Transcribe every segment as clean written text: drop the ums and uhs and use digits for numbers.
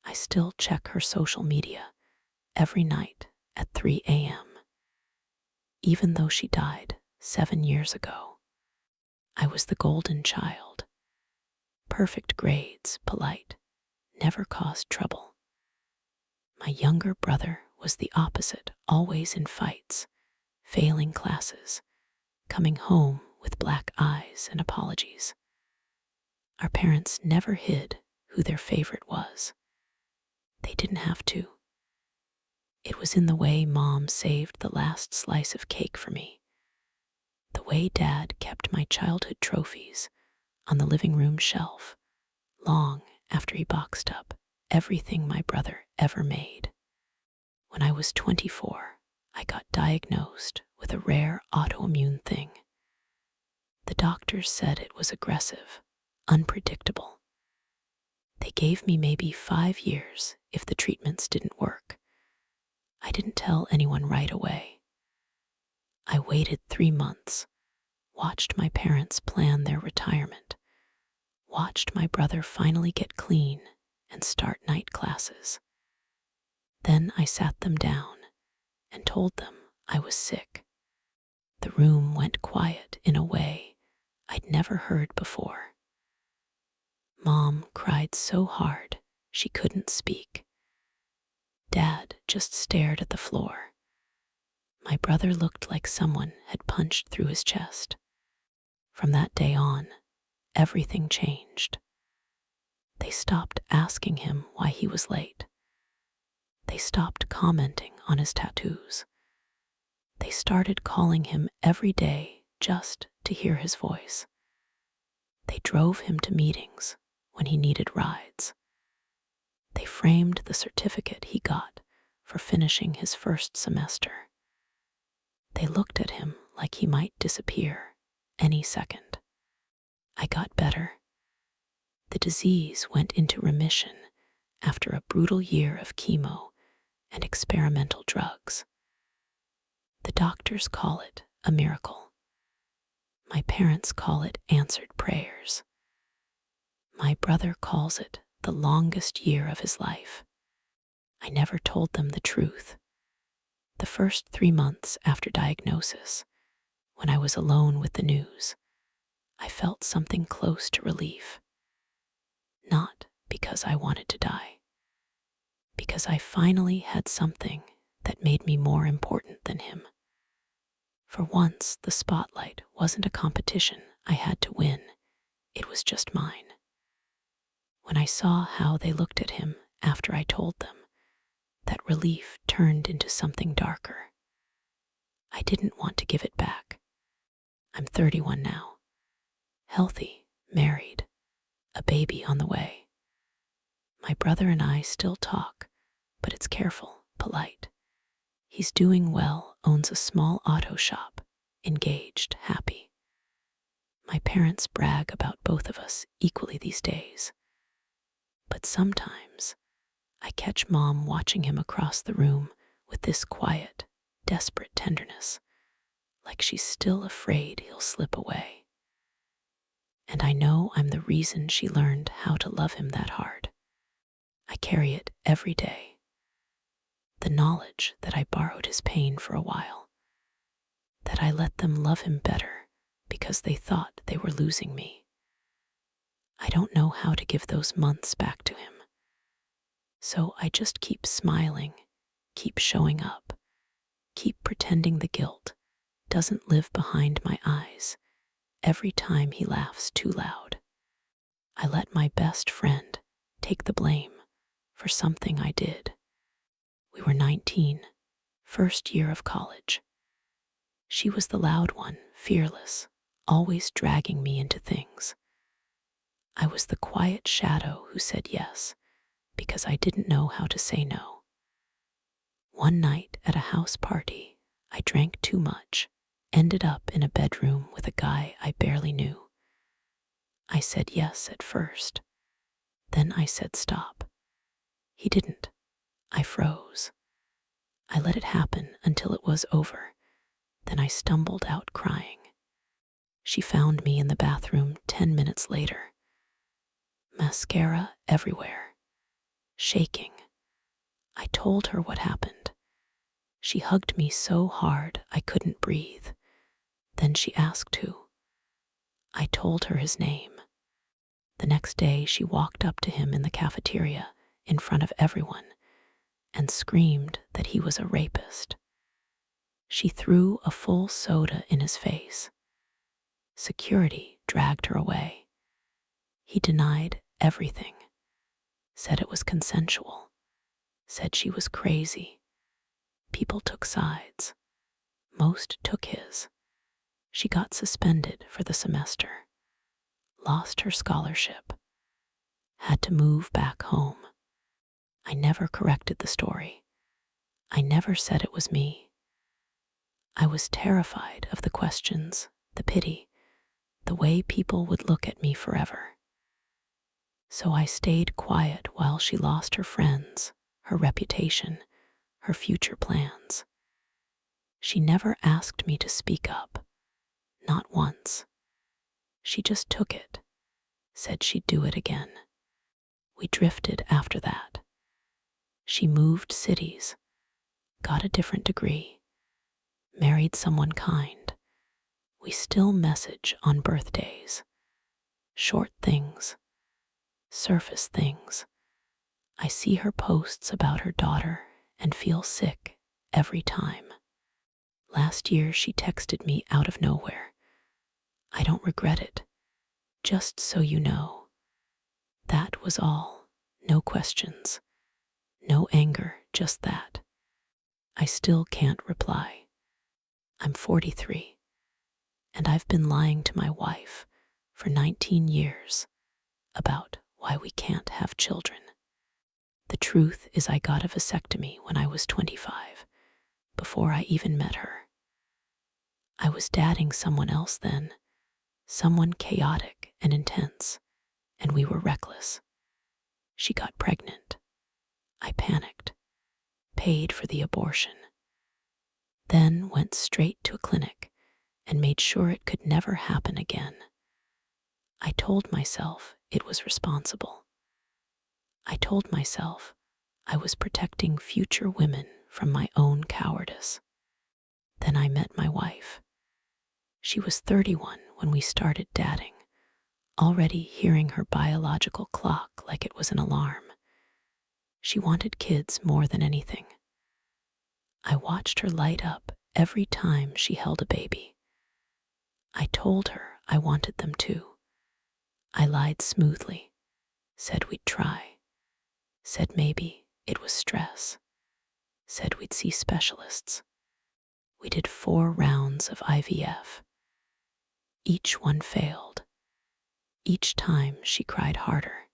I still check her social media every night at 3 a.m. Even though she died 7 years ago, I was the golden child. Perfect grades, polite, never caused trouble. My younger brother was the opposite, always in fights, failing classes, coming home with black eyes and apologies. Our parents never hid who their favorite was. They didn't have to. It was in the way Mom saved the last slice of cake for me, the way Dad kept my childhood trophies on the living room shelf long after he boxed up everything my brother ever made. When I was 24, I got diagnosed with a rare autoimmune thing. The doctors said it was aggressive, unpredictable. They gave me maybe 5 years if the treatments didn't work. I didn't tell anyone right away. I waited 3 months, watched my parents plan their retirement, watched my brother finally get clean and start night classes. Then I sat them down and told them I was sick. The room went quiet in a way I'd never heard before. Mom cried so hard she couldn't speak. Dad just stared at the floor. My brother looked like someone had punched through his chest. From that day on, everything changed. They stopped asking him why he was late. They stopped commenting on his tattoos. They started calling him every day just to hear his voice. They drove him to meetings when he needed rides. They framed the certificate he got for finishing his first semester. They looked at him like he might disappear any second. I got better. The disease went into remission after a brutal year of chemo and experimental drugs. The doctors call it a miracle. My parents call it answered prayers. My brother calls it the longest year of his life. I never told them the truth. The first 3 months after diagnosis, when I was alone with the news, I felt something close to relief. Not because I wanted to die, because I finally had something that made me more important than him. For once, the spotlight wasn't a competition I had to win. It was just mine. When I saw how they looked at him after I told them, that relief turned into something darker. I didn't want to give it back. I'm 31 now, healthy, married, a baby on the way. My brother and I still talk, but it's careful, polite. He's doing well, owns a small auto shop, engaged, happy. My parents brag about both of us equally these days. But sometimes I catch Mom watching him across the room with this quiet, desperate tenderness, like she's still afraid he'll slip away. And I know I'm the reason she learned how to love him that hard. I carry it every day. The knowledge that I borrowed his pain for a while, that I let them love him better because they thought they were losing me. I don't know how to give those months back to him. So I just keep smiling, keep showing up, keep pretending the guilt doesn't live behind my eyes every time he laughs too loud. I let my best friend take the blame for something I did. We were 19, first year of college. She was the loud one, fearless, always dragging me into things. I was the quiet shadow who said yes, because I didn't know how to say no. One night at a house party, I drank too much, ended up in a bedroom with a guy I barely knew. I said yes at first. Then I said stop. He didn't. I froze. I let it happen until it was over. Then I stumbled out crying. She found me in the bathroom 10 minutes later. Mascara everywhere. shaking. I told her what happened. She hugged me so hard I couldn't breathe. Then she asked who. I told her his name. The next day she walked up to him in the cafeteria in front of everyone and screamed that he was a rapist. She threw a full soda in his face. Security dragged her away. He denied everything, said it was consensual, said she was crazy. People took sides. Most took his. She got suspended for the semester, lost her scholarship, had to move back home. I never corrected the story. I never said it was me. I was terrified of the questions, the pity, the way people would look at me forever. So I stayed quiet while she lost her friends, her reputation, her future plans. She never asked me to speak up, not once. She just took it, said she'd do it again. We drifted after that. She moved cities, got a different degree, married someone kind. We still message on birthdays. Short things, surface things. I see her posts about her daughter and feel sick every time. Last year she texted me out of nowhere. I don't regret it. Just so you know. That was all. No questions. No anger, just that. I still can't reply. I'm 43, and I've been lying to my wife for 19 years about why we can't have children. The truth is I got a vasectomy when I was 25, before I even met her. I was dating someone else then, someone chaotic and intense, and we were reckless. She got pregnant. I panicked, paid for the abortion, then went straight to a clinic and made sure it could never happen again. I told myself it was responsible. I told myself I was protecting future women from my own cowardice. Then I met my wife. She was 31 when we started dating, already hearing her biological clock like it was an alarm. She wanted kids more than anything. I watched her light up every time she held a baby. I told her I wanted them too. I lied smoothly, said we'd try, said maybe it was stress, said we'd see specialists. We did 4 rounds of IVF. Each one failed. Each time she cried harder.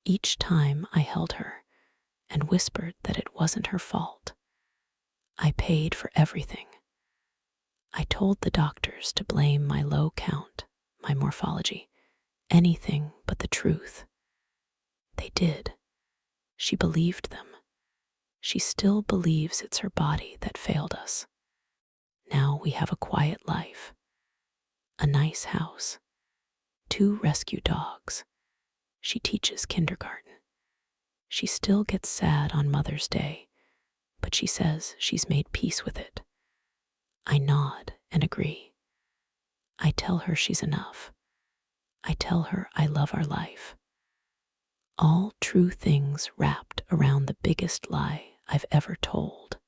Each time I held her and whispered that it wasn't her fault. I paid for everything. I told the doctors to blame my low count, my morphology, anything but the truth. They did. She believed them. She still believes it's her body that failed us. Now we have a quiet life, a nice house, 2 rescue dogs. She teaches kindergarten. She still gets sad on Mother's Day, but she says she's made peace with it. I nod and agree. I tell her she's enough. I tell her I love our life. All true things wrapped around the biggest lie I've ever told.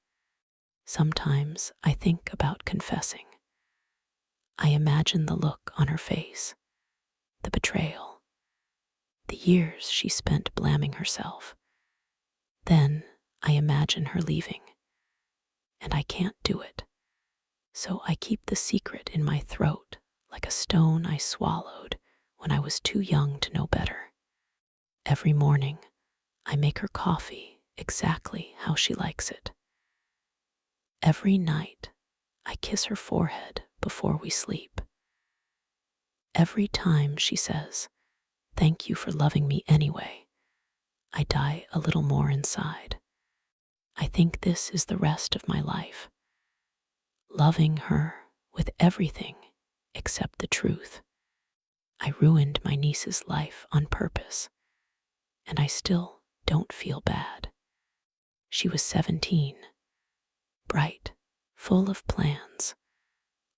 Sometimes I think about confessing. I imagine the look on her face, the betrayal, the years she spent blaming herself. Then I imagine her leaving, and I can't do it. So I keep the secret in my throat like a stone I swallowed when I was too young to know better. Every morning, I make her coffee exactly how she likes it. Every night, I kiss her forehead before we sleep. Every time she says, "Thank you for loving me anyway," I die a little more inside. I think this is the rest of my life. Loving her with everything except the truth. I ruined my niece's life on purpose, and I still don't feel bad. She was 17, bright, full of plans,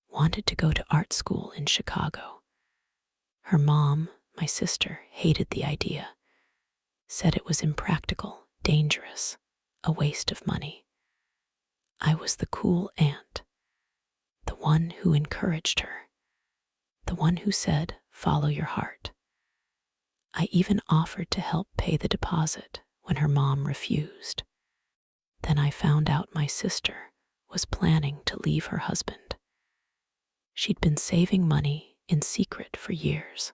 wanted to go to art school in Chicago. Her mom, my sister, hated the idea, said it was impractical, dangerous, a waste of money. I was the cool aunt, the one who encouraged her, the one who said, "Follow your heart." I even offered to help pay the deposit when her mom refused. Then I found out my sister was planning to leave her husband. She'd been saving money in secret for years,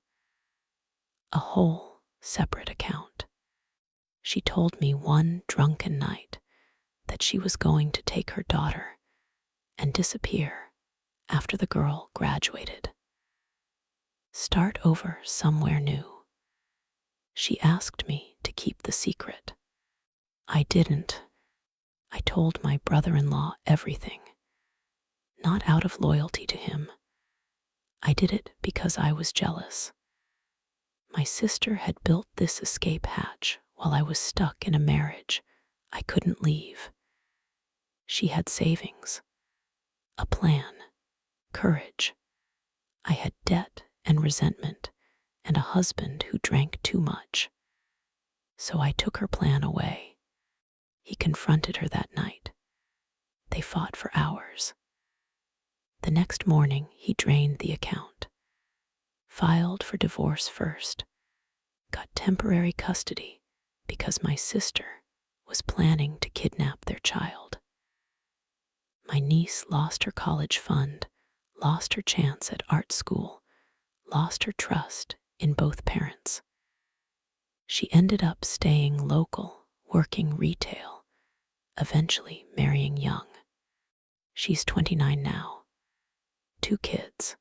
a whole separate account. She told me one drunken night that she was going to take her daughter and disappear after the girl graduated. Start over somewhere new. She asked me to keep the secret. I didn't. I told my brother-in-law everything, not out of loyalty to him. I did it because I was jealous. My sister had built this escape hatch while I was stuck in a marriage I couldn't leave. She had savings, a plan, courage. I had debt and resentment and a husband who drank too much. So I took her plan away. He confronted her that night. They fought for hours. The next morning, he drained the account, filed for divorce first, got temporary custody because my sister was planning to kidnap their child. My niece lost her college fund, lost her chance at art school, lost her trust in both parents. She ended up staying local, working retail, eventually marrying young. She's 29 now, 2 kids,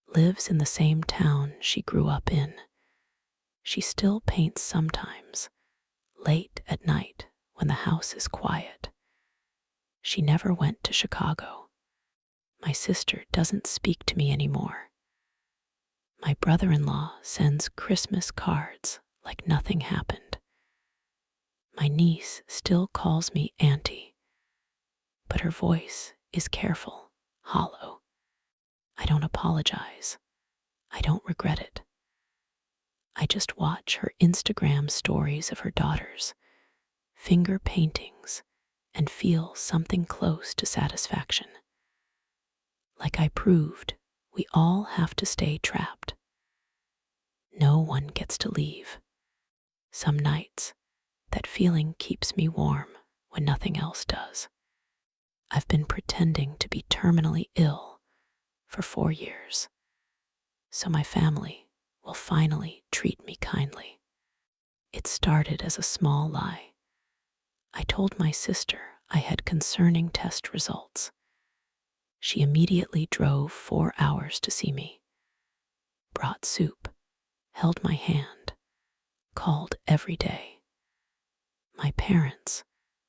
lives in the same town she grew up in. She still paints sometimes, late at night when the house is quiet. She never went to Chicago. My sister doesn't speak to me anymore. My brother-in-law sends Christmas cards like nothing happened. My niece still calls me auntie, but her voice is careful, hollow. I don't apologize. I don't regret it. I just watch her Instagram stories of her daughters, finger paintings, and feel something close to satisfaction. Like I proved, we all have to stay trapped. No one gets to leave. Some nights, that feeling keeps me warm when nothing else does. I've been pretending to be terminally ill for 4 years, so my family will finally treat me kindly. It started as a small lie. I told my sister I had concerning test results. She immediately drove 4 hours to see me, brought soup, held my hand, called every day. My parents,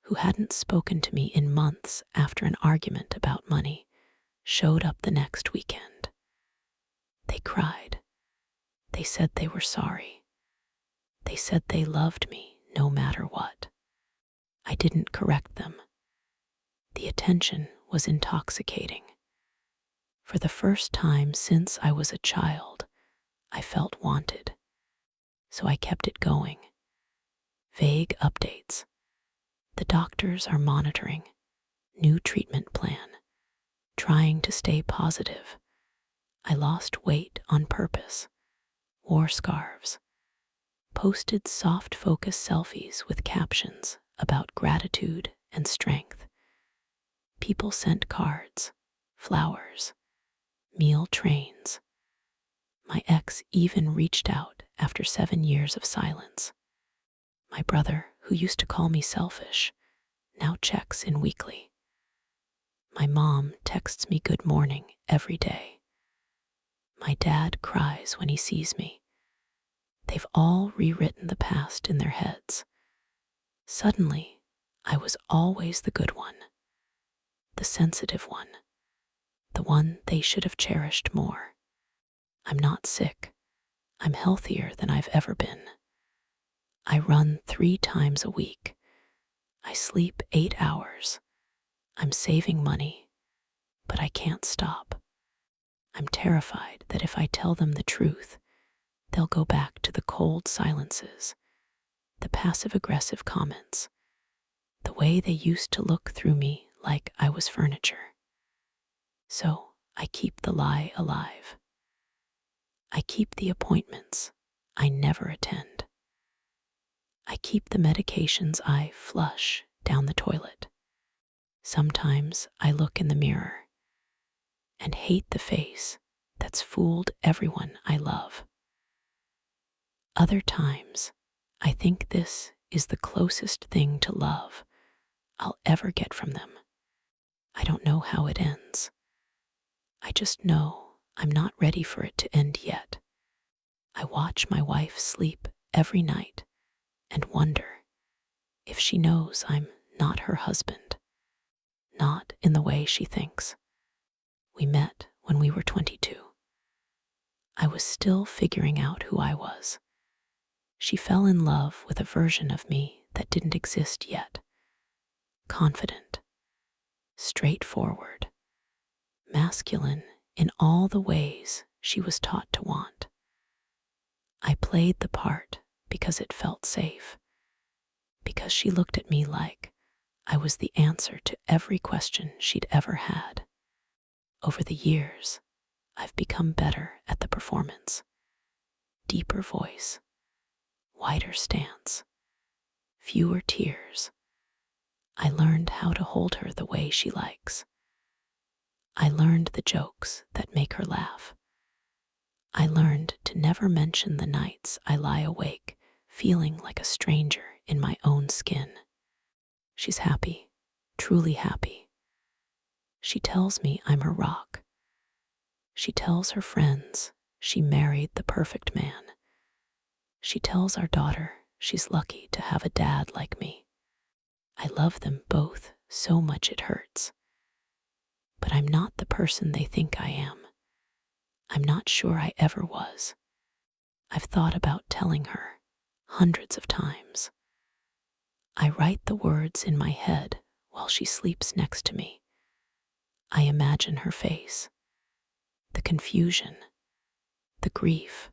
who hadn't spoken to me in months after an argument about money, showed up the next weekend. They cried. They said they were sorry. They said they loved me no matter what. I didn't correct them. The attention was intoxicating. For the first time since I was a child, I felt wanted. So I kept it going. Vague updates. The doctors are monitoring. New treatment plan. Trying to stay positive. I lost weight on purpose. Wore scarves. Posted soft focus selfies with captions about gratitude and strength. People sent cards, flowers, meal trains. My ex even reached out after 7 years of silence. My brother, who used to call me selfish, now checks in weekly. My mom texts me good morning every day. My dad cries when he sees me. They've all rewritten the past in their heads. Suddenly, I was always the good one, the sensitive one, the one they should have cherished more. I'm not sick. I'm healthier than I've ever been. I run 3 times a week. I sleep 8 hours. I'm saving money, but I can't stop. I'm terrified that if I tell them the truth, they'll go back to the cold silences, the passive-aggressive comments, the way they used to look through me like I was furniture. So I keep the lie alive. I keep the appointments I never attend. I keep the medications I flush down the toilet. Sometimes I look in the mirror and hate the face that's fooled everyone I love. Other times, I think this is the closest thing to love I'll ever get from them. I don't know how it ends. I just know I'm not ready for it to end yet. I watch my wife sleep every night and wonder if she knows I'm not her husband, not in the way she thinks. We met when we were 22. I was still figuring out who I was. She fell in love with a version of me that didn't exist yet. Confident, straightforward, masculine in all the ways she was taught to want. I played the part because it felt safe, because she looked at me like I was the answer to every question she'd ever had. Over the years, I've become better at the performance. Deeper voice, wider stance, fewer tears. I learned how to hold her the way she likes. I learned the jokes that make her laugh. I learned to never mention the nights I lie awake, feeling like a stranger in my own skin. She's happy, truly happy. She tells me I'm her rock. She tells her friends she married the perfect man. She tells our daughter she's lucky to have a dad like me. I love them both so much it hurts. But I'm not the person they think I am. I'm not sure I ever was. I've thought about telling her hundreds of times. I write the words in my head while she sleeps next to me. I imagine her face, the confusion, the grief,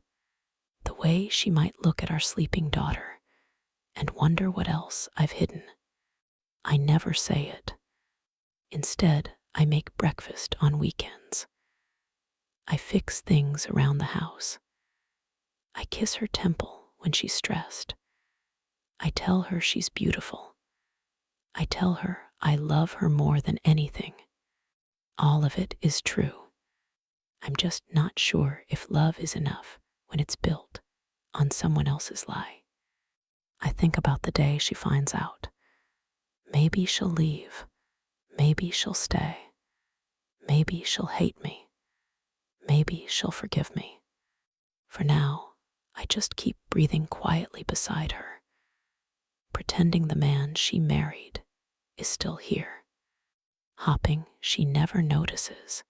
the way she might look at our sleeping daughter and wonder what else I've hidden. I never say it. Instead, I make breakfast on weekends. I fix things around the house. I kiss her temple when she's stressed. I tell her she's beautiful. I tell her I love her more than anything. All of it is true. I'm just not sure if love is enough when it's built on someone else's lie. I think about the day she finds out. Maybe she'll leave. Maybe she'll stay. Maybe she'll hate me. Maybe she'll forgive me. For now, I just keep breathing quietly beside her, pretending the man she married is still here, hopping she never notices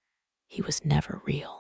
he was never real.